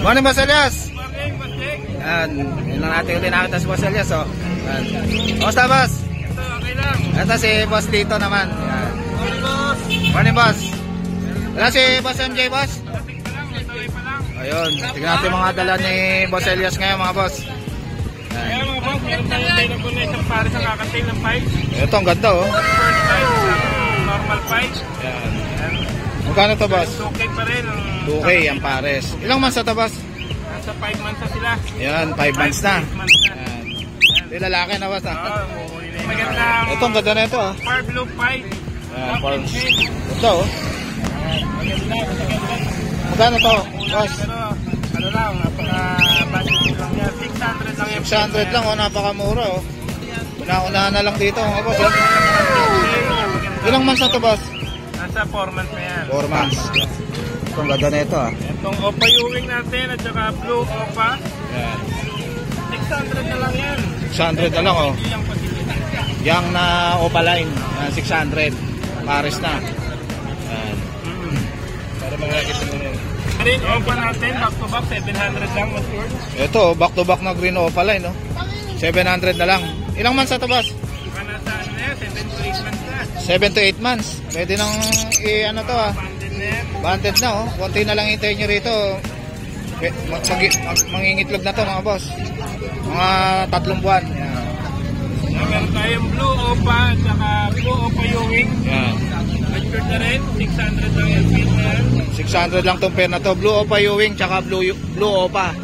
Morning, Boss Elias. Morning, Boss Jake. Yan, yun lang natin ulit nakita si Boss Elias, oh. Yan. Kamusta, Boss? Ito, okay lang. Ito si Boss Lito naman. Yan. Morning, boss. Morning, Boss. Wala si Boss MJ, Boss? Traffic pa lang, ituloy pa lang. Ayun, tignan natin mga dala ni Boss Elias ngayon, mga boss. Kaya mga boss, meron tayo tayo po na isang pares ang kakatil ng pipe. Ito, ang ganda, oh. First pipe, normal pipe. Yan. Magkano to, Boss? 2K pa rin. 2K ang pares. Ilang months na to, Boss? Nasa 5 months na sila. Yan, 5 months na. 5 months na. Yan. Yung lalaki na, Boss, ah. Magandang Ito, ang ganda na ito, ah. far blue pipe. Yan, farms. Ito, oh. Magkano to, Boss? Pero, ano lang, napaka-budget lang yan. 600 lang yan. 600 lang, oh. Napakamura, oh. Una-unahan na lang dito, mga boss, oh. Ilang months na to, Boss? Nasa 4 months na yan. 4 months. Ito, ang ganda na ito, ah. Itong Opa Ewing natin at saka Blue Opa, Yan. 600 na lang yan. 600 na lang, oh. Yung pasilita. Yang na Opaline, 600. Pares na. Yan. Para makakita mo yun. Green Opa natin, back to back, 700 lang, mas worth. Ito, back to back na green Opaline, no? 700 na lang. Ilang months na to, Boss? Nasa ano na yan, 7 to 8 months na. 7 to 8 months. Pwede nang ano to, ah. Banded na yan. Banded na, oh. Konti na lang hintayin nyo rito. Mangingitlog na to, mga boss. Mga 3 buwan. Yan. Meron tayong Blue Opa at saka Blue Opa Ewing. Yan. Matured na rin, 600 lang yung feed na yan. 600 lang tong pair na to. Blue Opa Ewing, tsaka Blue Opa.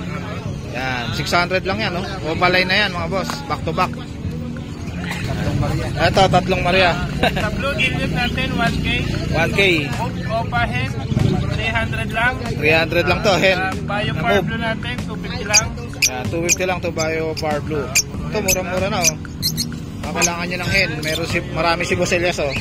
Yan. 600 lang yan, oh. Opaline na yan, mga boss. Back to back. Ito, 3 Maria. Sa Blue Gilliot natin, 1K. 1K. Opa Hen, 300 lang. 300 lang to, hen. Bio Na Power move. Blue natin, 250 lang. Yan, 250 lang to, Bio Power Blue. Ito, murang-mura na, oh. Kailangan nyo ng hen. Marami si Boss Elias, oh.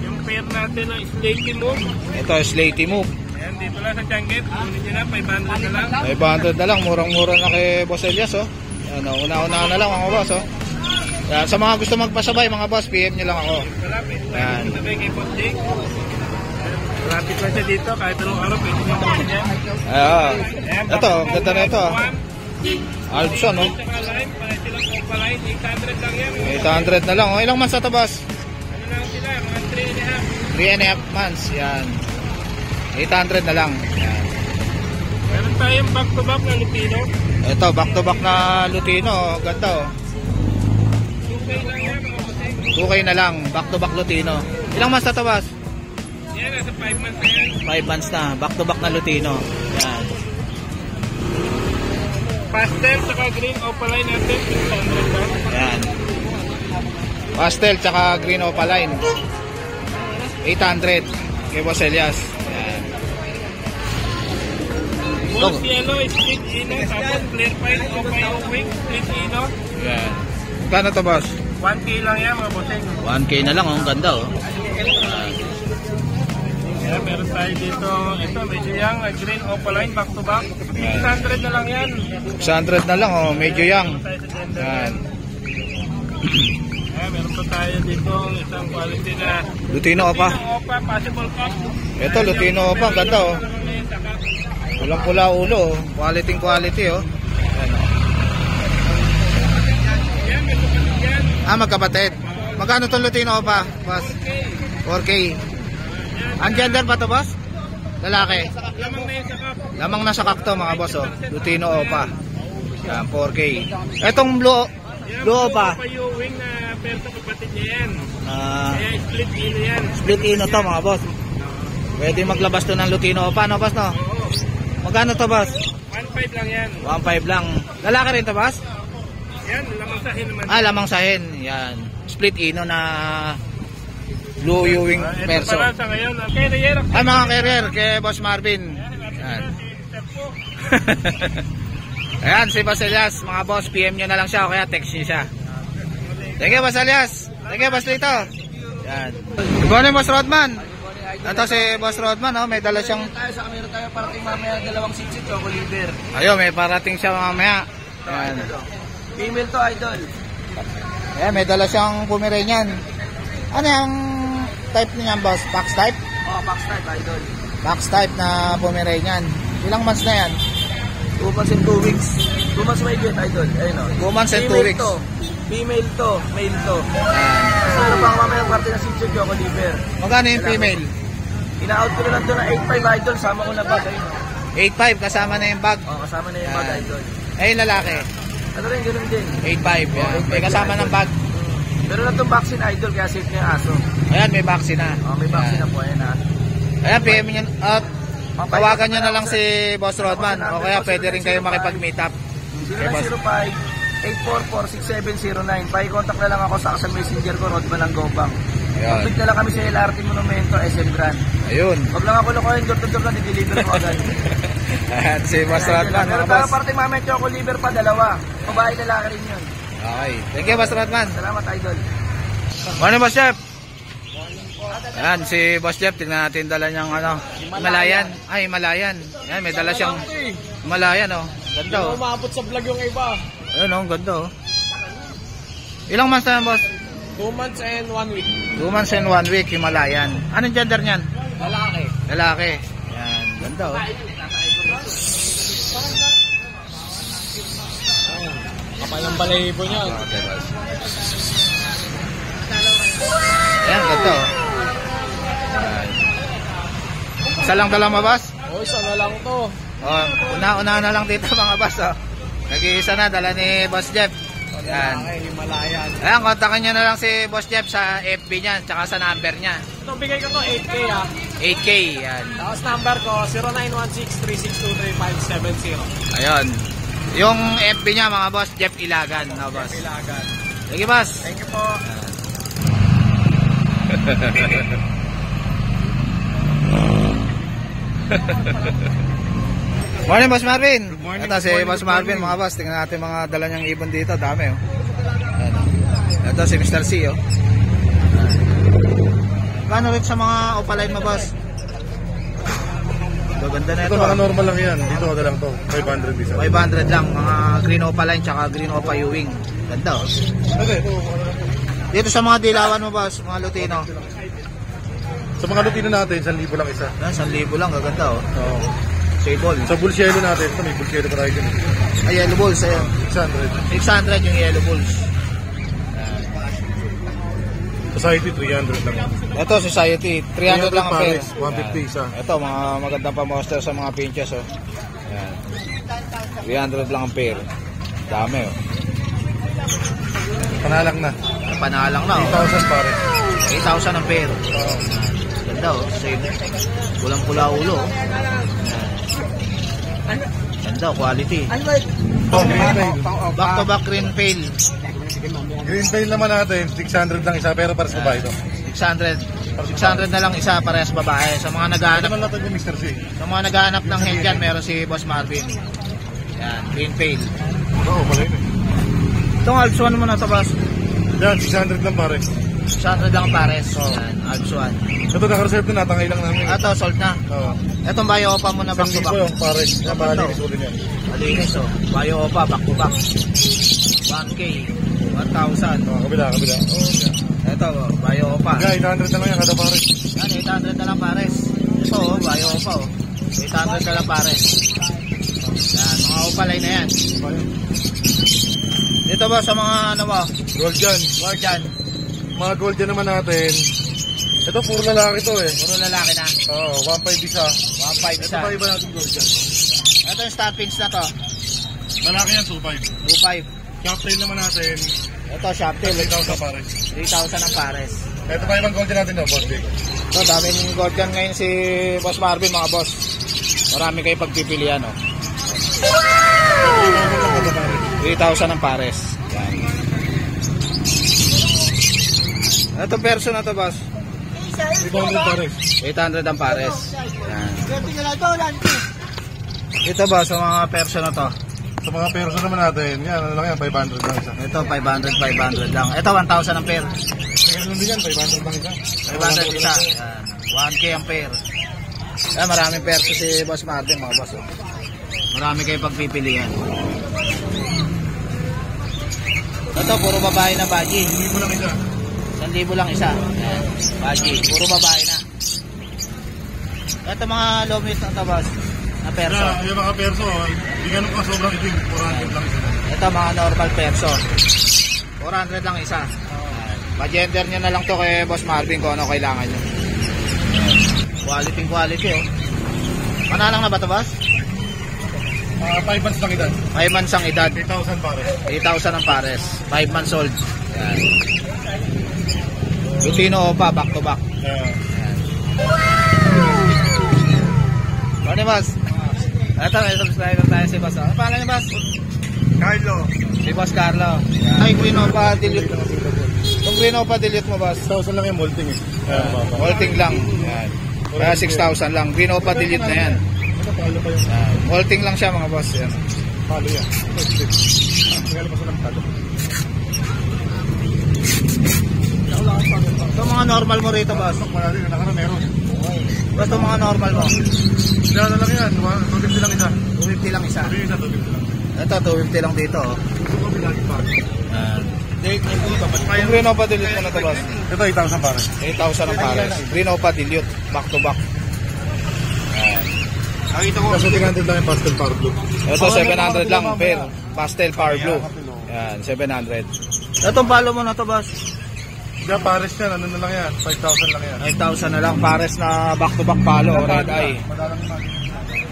Yung pair natin ng Slaty Move. Ito, Slaty Move. Ayan, dito lang sa Tianggit. Kunin nyo na, 500 na lang. 500 na lang, murang-mura na kay Boss Elias, oh. Yan, oh, una-una na lang, mga boss, oh. Yan, sa mga gusto magpasabay, mga boss, PM nyo lang ako. Malapit. Ayan. Sabay kay Boss Jake. Malapit lang siya dito, kahit anong araw, pwede nyo kunin niya. Ayan. Ito, ganda na ito, oh. Alpson, oh. Saka line, para silang Opa Line, 800 lang yan. 800 na lang, oh. Ilang months na to, boss? Ano lang sila, mga 3.5 months, yan. 800 na lang. Yan. Meron tayong back-to-back na Lupino. Ito, back-to-back na Lutino, oh. Ganda, oh. 2K lang yan, mga bossing. 2K na lang, back-to-back Lutino. Ilang months na to, boss? Yan, nasa 5 months na yan. 5 months na, back-to-back na Lutino. Yan. Pastel, saka green Opa Line natin, 600 lang. Yan. Pastel tsaka green Opaline. 800 kay Boss Elias. Yan. Bulls yellow, split ino, tapos clear pine, Opa Ewing, split ino. Yan. Magkano to, boss? 1K lang yan, mga bossing. 1K na lang, oh. Ang ganda, oh. Ayan, meron tayo dito. Ito, medyo yang green Opa Line, back to back. 600 na lang yan. 600 na lang, oh. Medyo young. Tayo sa gender. Yan. Ayan, meron pa tayo dito isang quality na Lutino pa. Opa, possible cup. Ito, Lutino pa. Ang ganda, oh. Walang pula ulo, oh. Quality, oh. Yan, oh. Ayan, may kapatid yan. Magkapatid. Magkano to Lutino pa, boss? 4K. Ang gender pa to, boss? Lalaki. Lamang na yung sa cup. Lamang nasa kakto, mga boss, oh. Lutino Opa. Yan, 4K. Etong Blue Opa. Opa Ewing na pero sa kapatid niya yan. Ah, Kaya split ino yan. split ino to, mga boss. Pwede maglabas to ng Lutino Opa, no, boss, no? Oo. Magkano to, boss? 1.5 lang yan. 1.5 lang. Lalaki rin to, boss? Yan, lamang sahin naman. Lamang sahin. Yan. Split ino na Blue Ewing Ito perso. pala sa ngayon. Carrier. Mga carrier kay Boss Marvin. Yan. Ayan, si Boss Elias. Mga boss, PM nyo na lang siya o kaya text nyo siya. Thank you, Boss Elias. Thank you, Boss Lito. Yan. Good morning, Boss Rodman. Ito si Boss Rodman, oh. May dala siyang... Meron tayo parating mamaya dalawang sitsit o liver. Ayun, may parating siya mamaya. Yan. Female to, idol. Ayan, may dala siyang Pomeranian. Ano yung type niya, boss? Box type? Oh, box type, idol. Box type na Pomeranian. Ilang months na yan? 2 months and 2 weeks. 2 months may get, idol. Ayun o. 2 months and 2 Female weeks. to. Female to. Male to. Yan. So, ano pa ang mamaya parte ng Shih Tzu Choco Liver? Magkano yung female? Ina-out ko na lang doon na 8.5 idol. Sama ko na bag. Ayun o. 8.5 kasama na yung bag. Oh, kasama na yung bag, idol. Ay, yung lalaki. Ano rin, ganun din. 8.5. Yan. May kasama ng bag. Pero na itong vaccine, idol, kaya safe na yung aso. Ayan, may vaccine na. Oh, may vaccine Yan. na po, ayan ha. Ayan, PM nyo. At tawagan nyo na lang si Boss Rodman. O kaya pwede rin kayo makipag-meet up. 0905-844-6709. Pakicontact na lang ako sa messenger ko, Rodman ng Gobang. Ayan. Update na lang kami sa LRT Monumento, SM Grand. Ayun. Huwag lang ako lukuhin, door-to-door lang, i-deliver ko agad. Ayan, si Boss Rodman. Pero Mga tayo boss. parte Mama Choco Liver pa, dalawa. Babae lalaki rin yun. Okay. Thank you, Boss Rodman. Salamat, idol. Morning, Boss Jeff. Ayan, si Boss Jeff, tingnan natin dala niyang ano, Himalayan. Ay, Himalayan. Ayan, may dala siyang Himalayan, oh. Ganda, oh. Umabot sa vlog yung iba. Ayun, oh, ganda, oh. Ilang months na yan, Boss? 2 months and 1 week. 2 months and 1 week, Himalayan. Anong gender niyan? Lalaki. Lalaki. Ayan, ganda, oh. Kapal ng balahibo niya. Okay, Boss. Ayan, ganda, oh. Ayan. Isa lang dala mo, Boss? Oh, isa na lang to. Oh, una na lang dito mga boss, oh. Nag-iisa na, dala ni Boss Jeff. Yan. Himalayan. Ayan, kontakin nyo na lang si Boss Jeff sa FB niya, tsaka sa number niya. Ito, bigay ko to 8K ha. 8K, yan. Tapos number ko, 0916-362-3570. Ayun. Yung FB niya mga boss, Jeff Ilagan, no, boss. Ilagan. Sige, boss. Thank you po. Morning, Boss Marvin. Good morning, Ito si good morning, Boss good Marvin, morning. mga boss. Tingnan natin mga dala niyang ibon dito. Dami, oh. Ayan, oh. Ito si Mr. C, oh. Gano'n rin sa mga opaline mo, boss? Gaganda na ito. Ito mga normal lang yan. Dito ako lang to. 500 isa. 500 lang, mga green opaline tsaka green opa Ewing. Ganda, oh. Dito sa mga dilawan mo, boss, mga Lutino. Sa mga lutino natin, 1,000 lang isa. Yan, 1,000 lang, gaganda, oh. Oo. Sable. Sa bulsyelo natin, ito may bulsyelo pa tayo dyan. Ay, yellow balls, ayan. 600. 600 yung yellow balls. Society, 300 lang. Ito, Society, 300 lang ang pair. pares, 150 isa. Ito, mga magandang pamoster sa mga pinches, oh. Ayan. 300 lang ang pair. Dami, oh. Panalang na. Panalang na, oh. 8,000 pare. 8,000 ang pair. Oo. Ganda, oh. Same. Pulang-pula ulo, oh. Ganda, quality. Oh, green tail. Back-to-back green pail. Green tail naman natin, 600 lang isa, pero para sa babae ito. 600. 600 na lang isa, parehas babae. Sa mga naghahanap, Naman natin yung Mr. C. sa mga naghahanap ng hen dyan, meron si Boss Marvin. Yan, green pail. Oo, pala yun eh. Itong Alps 1 mo na ito, boss. Yan, 600 lang pare. 600 lang ang pares. Yan, Alps 1. Ito naka-reserve na, natangay lang namin. Ito, sold na. Oo. Itong Bayo Opa mo na back to 1,000 back. yung pare. Napakalinis ulit yan. Malinis, oh. Bayo Opa, back to back. 1K, 1,000. Oo, kabila. Oo, yan. Ito, oh, Bayo Opa. Yan, 800 na lang yan kada pare. Yan, 800 na lang pares. Ito, oh, Bayo Opa, oh. 800 na lang pares. Yan, mga opalay na yan. Dito ba sa mga ano ba? Gold yan. Guardian. Mga gold yan naman natin. Ito, puro lalaki to eh. Puro lalaki na. Oo, 1.5 isa. 1.5 Ito isa. pa iba natin gold yan. Ito yung star pins na to. Lalaki yan, 2.5. 2.5. Captain naman natin, Ito, Shoptail. 3,000 pare. 3,000 ang pares. Ito pa ibang gold natin no, boss big. Ito, daming Guardian ngayon si Boss Marvin, mga boss. Marami kayo pagpipilian, oh. 3,000 ang pares. Yan. Ito perso na to, boss. 300 pare. 800 ang pares. Yan. Ito ba sa mga perso na to? Sa mga perso naman natin, yan, ano lang yan, 500 lang isa. Ito 500 lang. Ito 1,000 ang pair. Kaya din yan, 500 lang isa. 500 isa. Yan. 1K ang pair. Yan, maraming perso si Boss Martin, mga boss. Oh. Marami kayo pagpipilian. Ito puro babae na baji. Hindi mo lang isa. 1,000 lang isa. Yan. Baji, puro babae na. Ito mga low mute na to, boss. Na perso. Yung mga perso, hindi ganun ka sobrang itim. 400 lang isa. Ito mga normal perso. 400 lang isa. Pa-gender nyo na lang to kay Boss Marvin kung ano kailangan nyo. Quality oh. Manalang na ba to, boss? 5 months lang edad. 5 months ang edad. 8,000 pare. 8,000 ang pares. 5 months old. Yan. Lutino Opa, back to back. Ano, boss? Ito, may subscriber tayo si boss. Ano pangalan niyo, boss? Carlo. Si boss Carlo. Yan. Ay, Green Opa, delete. Kung Green Opa, delete mo, boss. 6,000 lang yung molting eh. Molting lang. Yan. Kaya 6,000 lang. Green Opa, delete na yan. Palo pa yung Molting lang siya, mga boss. Yan. palo yan. Regalo pa sa nagtalo. Ito mga normal mo rito, boss. Marami na nakaraan meron. Ito mga normal mo. Kaya na lang yan. 250 lang isa. 250 lang isa. 250 lang. Ito, 250 lang dito. Oh. Gusto ko bilagi pa. Yung Green Opa dilute mo na ito, boss. Ito 8,000 pare. 8,000 ang pares. Green Opa dilute. Back to back. Nakita ko. Kasi 300 lang yung pastel power blue. Ito, 700 lang per pastel power blue. Yan, 700. Itong palo mo na to, boss. Kaya pares yan. Ano na lang yan? 5,000 lang yan. 9,000 na lang. Pares na back to back palo. Red eye. Madalang naman.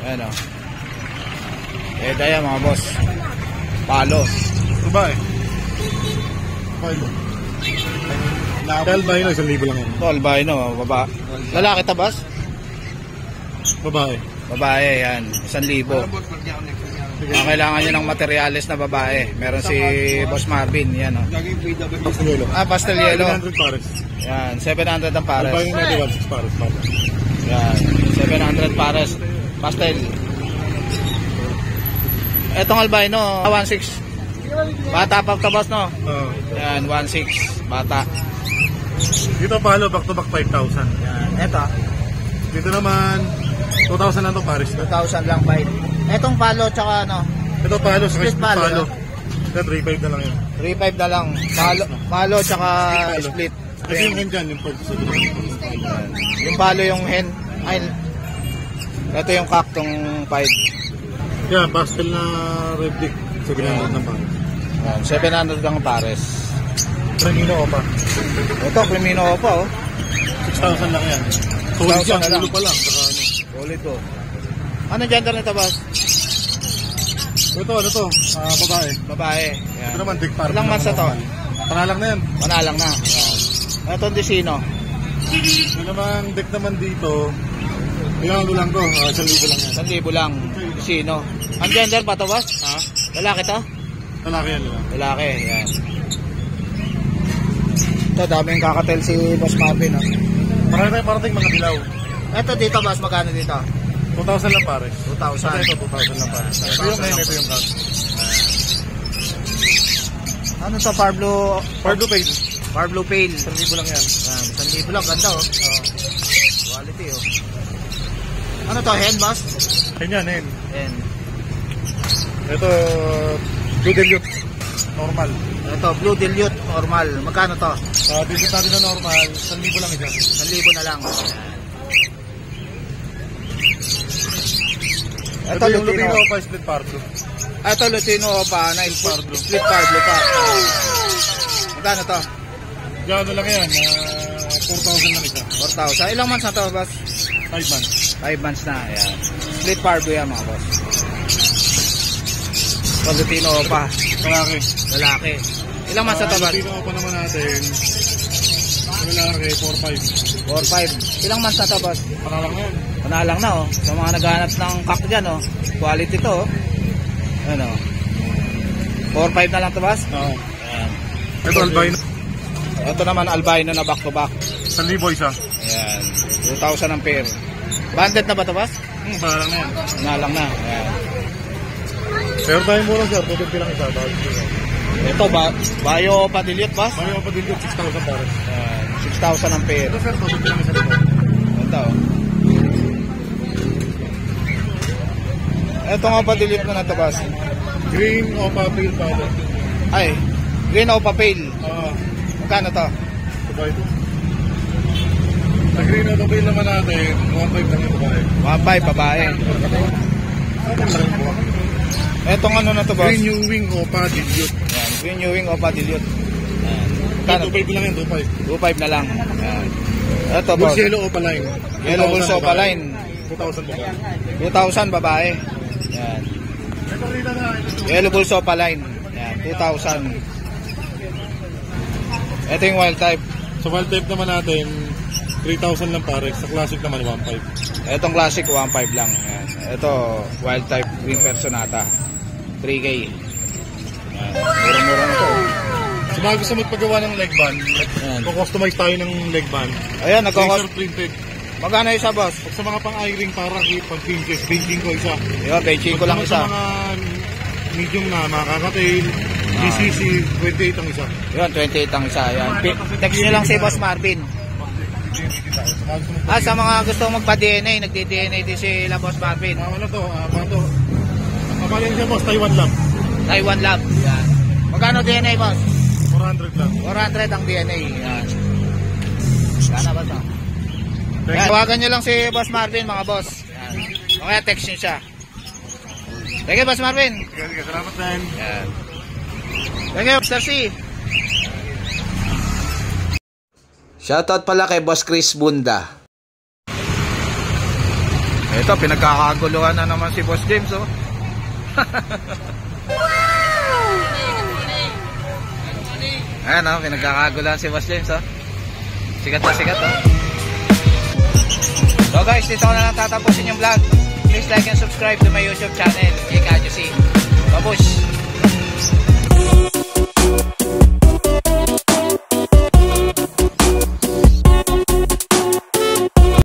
Ayan o. Red eye mga boss. Palo. Babae. Palo. Albino, 1,000 lang yan. Ito, albino. Baba. Lalaki ta, boss? Babae. Babae, yan. 1,000. Kailangan nyo ng materyales na babae. Meron si Boss Marvin. Yan o. Pastel yellow. Pastel yellow. 700 pares. Yan, 700 ang pares. Albino na 1,600 pares. Yan, 700 pares. Pastel. Etong albino, 1,600. Bata pa ito, boss, no? Yan, 1,600. Bata. Dito palo, back to back 5,000. Yan, eto. Dito naman, 2,000 lang to pares. 2,000 lang, bite. Etong palo, tsaka ano? Ito palo, sa Split palo, palo. no? Ito 3,500 na lang yun. 3,500 na lang. Palo, tsaka Palo. split. Ito yung hen dyan, yung purchase. Yung palo, yung hen. Ay, ito yung kaktong 5. Yan, pastel na red dick. 700 ng pares. Yan, 700 lang ang pares. Premino Opa. Ito, Crimino pa, oh. 6,000 lang yan. Solid 6,000 yan, na lang. ulo pa lang. Saka ano. Ulit ko. Anong gender nito, boss? Ito, ano to? Babae. Babae. Yan. Ito naman, dick park. Ilang months na to? Panalang na yan. Manalang na. Yan. Itong Desino. Ito naman, dick naman dito. Ilang ulo lang to. 1,000 lang yan. 1,000 lang. Desino. Ang gender ba to, boss? Ha? Lalaki to? Lalaki yan nila. Lalaki. Yan. Ito, daming kakatel si Boss Marvin, oh. Parating mga dilaw. Ito dito, boss. Magkano dito? 2,000 lang pares. 2,000. Ito, 2,000 lang pares. Ito yung hen, ito yung cast. Ano to, Far Blue? Far blue pale. Far Blue Pale. 1,000 lang yan. Yan, 1,000 lang. Ganda, oh. Quality, oh. Ano to, hen, boss? Hen yan, hen. Hen. Ito, blue dilute. Normal. Ito, Blue Dilute, normal. Magkano to? Dilute natin na normal, 1,000 lang isa. 1,000 na lang. Ito yung Lutino pa split par blue. Ito, Lutino pa na split car blue pa. Magkano to? Gano lang yan, 4,000 lang isa. 4,000. Ilang months na to, boss? 5 months. 5 months na. Ayan. Split car blue yan, mga boss. Ito, Lutino pa. Lalaki. Lalaki. Ilang months na to, boss? Lutino pa naman natin. Lalaki, 4,500. 4,500. Ilang months na to, boss? Panalang na yan. Panalang na, oh. Sa mga naghahanap ng kak dyan, oh. Quality to, oh. Ano? 4,500 na lang to, boss? Oo. Ayan. Ito albino. Ito naman, albino na back to back. 1,000 isa. Ayan. 2,000 ang pair. Banded na ba to, boss? Panalang na yan. Panalang na. Ayan. Pero tayo muna sir, 250 lang isa. Ito, Bayo Padilute, boss? Mario pa din 6,000 pares. Ayan. 6,000 ang pair. Ito sir, 250 lang isa dito. Ito, oh. Ito nga Padilute mo na to, boss. Green o papel palo. Ay, Green Opa Pale. Ah, Magkano to? sabay ito. Sa green o papel naman natin, 1,500 lang yung babae. 1,500 babae. Etong ano na to, boss? Green yung wing Opa Dilute. Yan, Green New Wing Opa Dilute. Yan. 2.5 lang yan, 2.5. 2.5 na lang. Yan. Ito, boss. Bulls Yellow Opa Line. Yellow Bulls Opa Line. 2,000 babae. 2,000 babae. Yan. Ito rito na. Yellow Bulls Opa Line. Yan, 2,000. Ito yung wild type. Sa wild type naman natin, 3,000 lang pare. Sa classic naman, 1.5. Itong classic 1.5 lang. Yan. Ito wild type Green Personata. 3K. Yan. Mura-mura na to. Sa mga gusto magpagawa ng leg band, kukustomize tayo ng leg band. Ayan, Laser printed. Magkano isa, boss? Pag sa mga pang-eye-ring, para pang painting ko isa. Yun, benching ko lang Pag isa. Sa mga medium na, mga kakatail, GCC, 28 ang isa. Yun, 28 ang isa. Yan. Text nyo lang si Boss Marvin. Sa mga gusto magpa-DNA, nagdi-DNA din sila Boss Marvin. Ano to? Kapalin siya boss, Taiwan Lab. Taiwan Lab. Yan. Magkano DNA, boss? 400 lang. 400 ang DNA. Yan. Sana ba ito? Yan. Tawagan nyo lang si Boss Marvin, mga boss. Yan. O kaya text nyo siya. Thank you, Boss Marvin. Sige, salamat din. Yan. Thank you, Mr. C. Shoutout pala kay Boss Chris Bunda. Ito, pinagkakaguluhan na naman si Boss James, oh. Ayan, oh, pinagkakaguluhan si Boss James, oh. Sikat na sikat, oh. So guys, dito ko na lang tatapusin yung vlog. Please like and subscribe to my YouTube channel, Jake Adjusi. Babush!